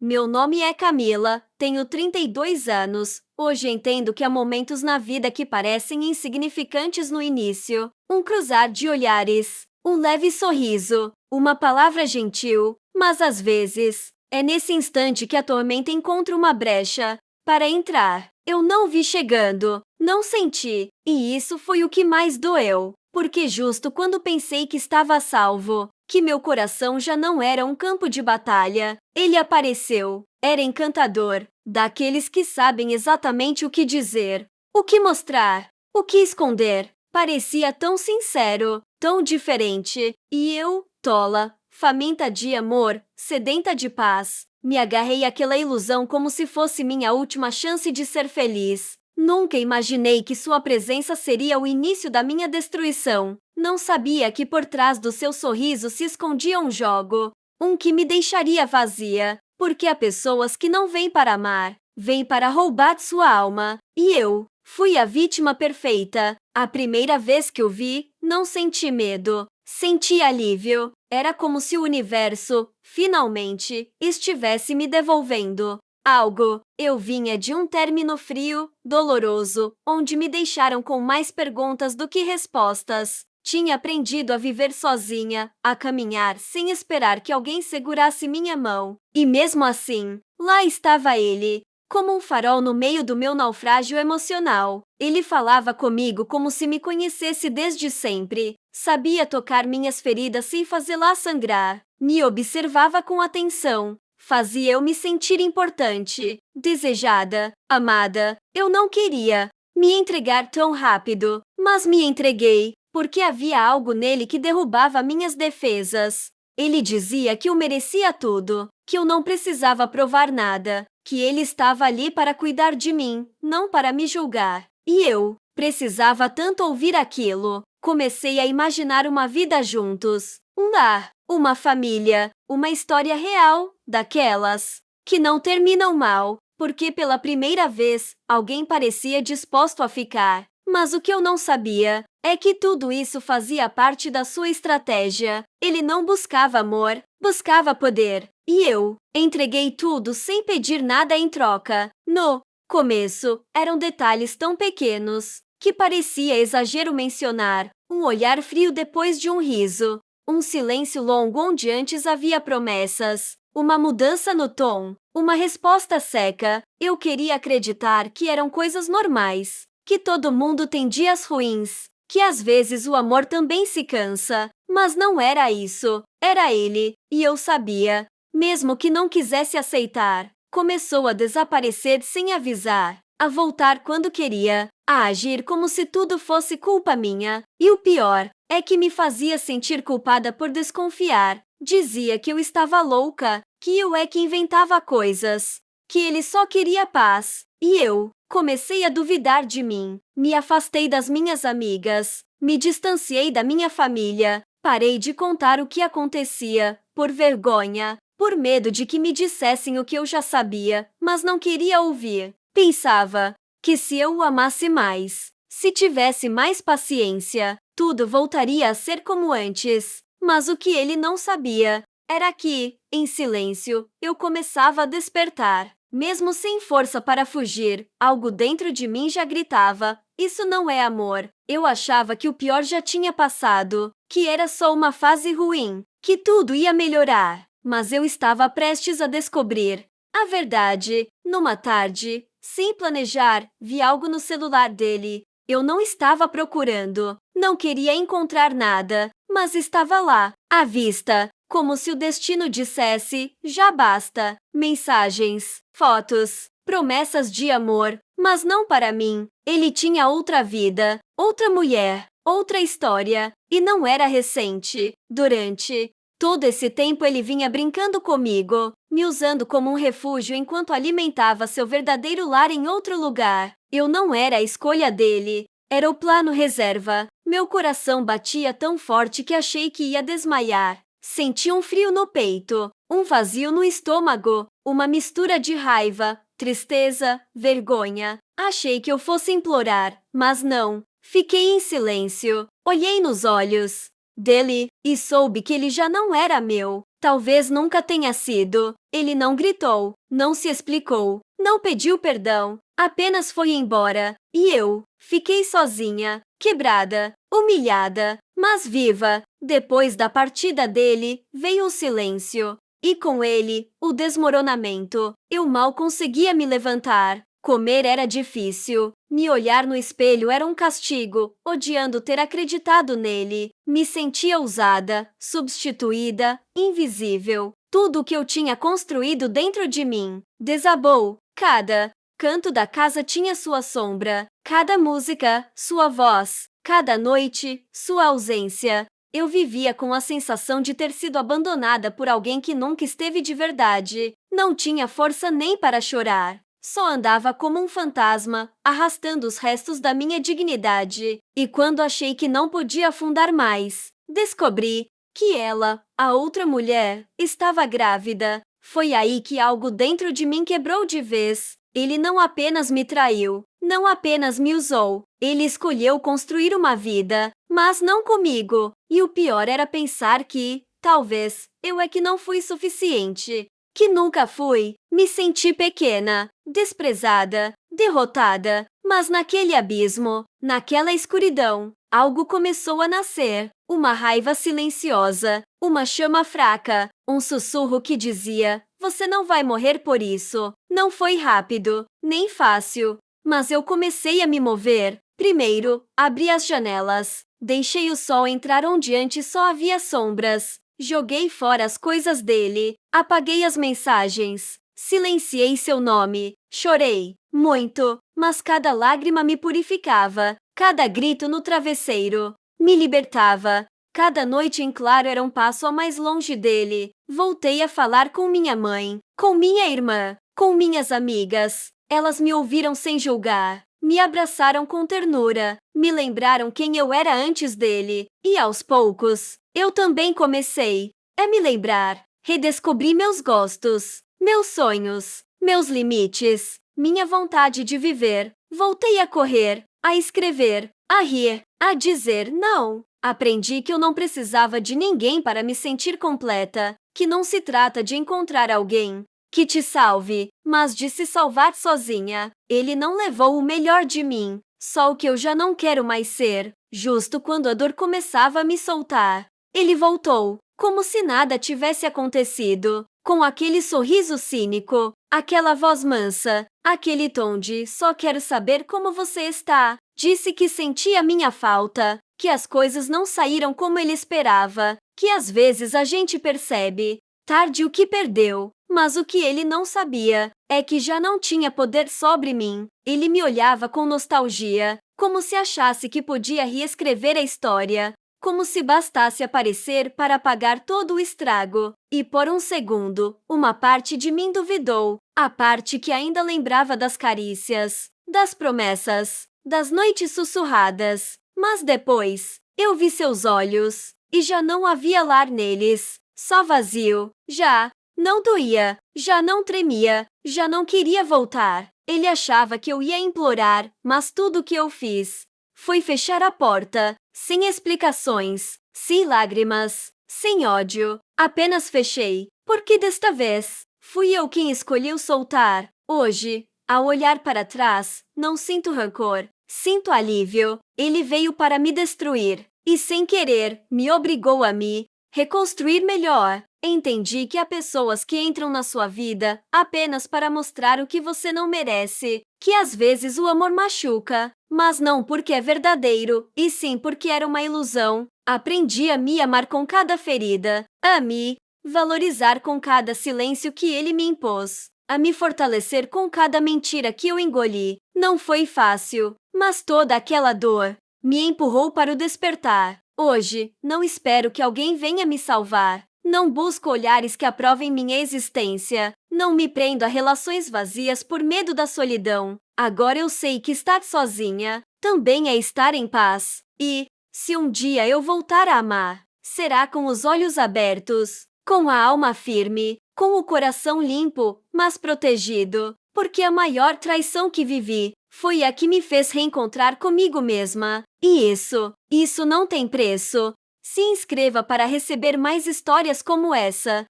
Meu nome é Camila, tenho 32 anos. Hoje entendo que há momentos na vida que parecem insignificantes no início. Um cruzar de olhares, um leve sorriso, uma palavra gentil, mas às vezes, é nesse instante que a tormenta encontra uma brecha para entrar. Eu não vi chegando, não senti, e isso foi o que mais doeu, porque justo quando pensei que estava a salvo, que meu coração já não era um campo de batalha, ele apareceu. Era encantador, daqueles que sabem exatamente o que dizer, o que mostrar, o que esconder. Parecia tão sincero, tão diferente, e eu, tola, faminta de amor, sedenta de paz, me agarrei àquela ilusão como se fosse minha última chance de ser feliz. Nunca imaginei que sua presença seria o início da minha destruição. Não sabia que por trás do seu sorriso se escondia um jogo, um que me deixaria vazia, porque há pessoas que não vêm para amar, vêm para roubar sua alma. E eu fui a vítima perfeita. A primeira vez que o vi, não senti medo, senti alívio. Era como se o universo, finalmente, estivesse me devolvendo algo. Eu vinha de um término frio, doloroso, onde me deixaram com mais perguntas do que respostas. Tinha aprendido a viver sozinha, a caminhar sem esperar que alguém segurasse minha mão. E mesmo assim, lá estava ele, como um farol no meio do meu naufrágio emocional. Ele falava comigo como se me conhecesse desde sempre. Sabia tocar minhas feridas sem fazê-las sangrar. Me observava com atenção. Fazia eu me sentir importante, desejada, amada. Eu não queria me entregar tão rápido, mas me entreguei, porque havia algo nele que derrubava minhas defesas. Ele dizia que eu merecia tudo, que eu não precisava provar nada, que ele estava ali para cuidar de mim, não para me julgar. E eu precisava tanto ouvir aquilo. Comecei a imaginar uma vida juntos, um lar, uma família, uma história real, daquelas que não terminam mal, porque pela primeira vez alguém parecia disposto a ficar. Mas o que eu não sabia é que tudo isso fazia parte da sua estratégia. Ele não buscava amor, buscava poder. E eu entreguei tudo sem pedir nada em troca. No começo, eram detalhes tão pequenos que parecia exagero mencionar. Um olhar frio depois de um riso. Um silêncio longo onde antes havia promessas. Uma mudança no tom. Uma resposta seca. Eu queria acreditar que eram coisas normais. Que todo mundo tem dias ruins. Que às vezes o amor também se cansa. Mas não era isso. Era ele. E eu sabia. Mesmo que não quisesse aceitar. Começou a desaparecer sem avisar. A voltar quando queria. A agir como se tudo fosse culpa minha. E o pior é que me fazia sentir culpada por desconfiar. Dizia que eu estava louca, que eu é que inventava coisas, que ele só queria paz. E eu comecei a duvidar de mim. Me afastei das minhas amigas, me distanciei da minha família, parei de contar o que acontecia, por vergonha, por medo de que me dissessem o que eu já sabia, mas não queria ouvir. Pensava que se eu o amasse mais, se tivesse mais paciência, tudo voltaria a ser como antes. Mas o que ele não sabia era que, em silêncio, eu começava a despertar. Mesmo sem força para fugir, algo dentro de mim já gritava: isso não é amor. Eu achava que o pior já tinha passado, que era só uma fase ruim, que tudo ia melhorar. Mas eu estava prestes a descobrir a verdade. Numa tarde, sem planejar, vi algo no celular dele. Eu não estava procurando, não queria encontrar nada, mas estava lá, à vista, como se o destino dissesse: já basta. Mensagens, fotos, promessas de amor, mas não para mim. Ele tinha outra vida, outra mulher, outra história, e não era recente. Durante todo esse tempo ele vinha brincando comigo, me usando como um refúgio enquanto alimentava seu verdadeiro lar em outro lugar. Eu não era a escolha dele, era o plano reserva. Meu coração batia tão forte que achei que ia desmaiar. Senti um frio no peito, um vazio no estômago, uma mistura de raiva, tristeza, vergonha. Achei que eu fosse implorar, mas não. Fiquei em silêncio, olhei nos olhos dele e soube que ele já não era meu. Talvez nunca tenha sido. Ele não gritou, não se explicou, não pediu perdão, apenas foi embora. E eu fiquei sozinha, quebrada, humilhada, mas viva. Depois da partida dele, veio o silêncio. E com ele, o desmoronamento. Eu mal conseguia me levantar. Comer era difícil. Me olhar no espelho era um castigo, odiando ter acreditado nele. Me sentia usada, substituída, invisível. Tudo o que eu tinha construído dentro de mim desabou. Cada canto da casa tinha sua sombra. Cada música, sua voz. Cada noite, sua ausência. Eu vivia com a sensação de ter sido abandonada por alguém que nunca esteve de verdade. Não tinha força nem para chorar. Só andava como um fantasma, arrastando os restos da minha dignidade. E quando achei que não podia afundar mais, descobri que ela, a outra mulher, estava grávida. Foi aí que algo dentro de mim quebrou de vez. Ele não apenas me traiu, não apenas me usou. Ele escolheu construir uma vida, mas não comigo. E o pior era pensar que, talvez, eu é que não fui suficiente. Que nunca fui. Me senti pequena, desprezada, derrotada. Mas naquele abismo, naquela escuridão, algo começou a nascer. Uma raiva silenciosa, uma chama fraca, um sussurro que dizia: você não vai morrer por isso. Não foi rápido, nem fácil. Mas eu comecei a me mover. Primeiro, abri as janelas. Deixei o sol entrar onde antes só havia sombras. Joguei fora as coisas dele. Apaguei as mensagens. Silenciei seu nome. Chorei. Muito. Mas cada lágrima me purificava. Cada grito no travesseiro me libertava. Cada noite em claro era um passo a mais longe dele. Voltei a falar com minha mãe, com minha irmã, com minhas amigas. Elas me ouviram sem julgar. Me abraçaram com ternura. Me lembraram quem eu era antes dele. E aos poucos, eu também comecei a me lembrar. Redescobri meus gostos, meus sonhos, meus limites, minha vontade de viver. Voltei a correr, a escrever, a rir, a dizer não. Aprendi que eu não precisava de ninguém para me sentir completa, que não se trata de encontrar alguém que te salve, mas de se salvar sozinha. Ele não levou o melhor de mim, só o que eu já não quero mais ser. Justo quando a dor começava a me soltar, ele voltou, como se nada tivesse acontecido, com aquele sorriso cínico, aquela voz mansa, aquele tom de só quero saber como você está. Disse que sentia minha falta, que as coisas não saíram como ele esperava, que às vezes a gente percebe tarde o que perdeu, mas o que ele não sabia é que já não tinha poder sobre mim. Ele me olhava com nostalgia, como se achasse que podia reescrever a história, como se bastasse aparecer para apagar todo o estrago. E por um segundo, uma parte de mim duvidou, a parte que ainda lembrava das carícias, das promessas, das noites sussurradas. Mas depois, eu vi seus olhos, e já não havia lar neles, só vazio. Já não doía, já não tremia, já não queria voltar. Ele achava que eu ia implorar, mas tudo o que eu fiz foi fechar a porta, sem explicações, sem lágrimas, sem ódio. Apenas fechei, porque desta vez fui eu quem escolheu soltar. Hoje, ao olhar para trás, não sinto rancor. Sinto alívio. Ele veio para me destruir e, sem querer, me obrigou a me reconstruir melhor. Entendi que há pessoas que entram na sua vida apenas para mostrar o que você não merece, que às vezes o amor machuca, mas não porque é verdadeiro, e sim porque era uma ilusão. Aprendi a me amar com cada ferida, a me valorizar com cada silêncio que ele me impôs, a me fortalecer com cada mentira que eu engoli. Não foi fácil, mas toda aquela dor me empurrou para o despertar. Hoje, não espero que alguém venha me salvar. Não busco olhares que aprovem minha existência. Não me prendo a relações vazias por medo da solidão. Agora eu sei que estar sozinha também é estar em paz. E, se um dia eu voltar a amar, será com os olhos abertos, com a alma firme, com o coração limpo, mas protegido. Porque a maior traição que vivi foi a que me fez reencontrar comigo mesma. E isso não tem preço. Se inscreva para receber mais histórias como essa.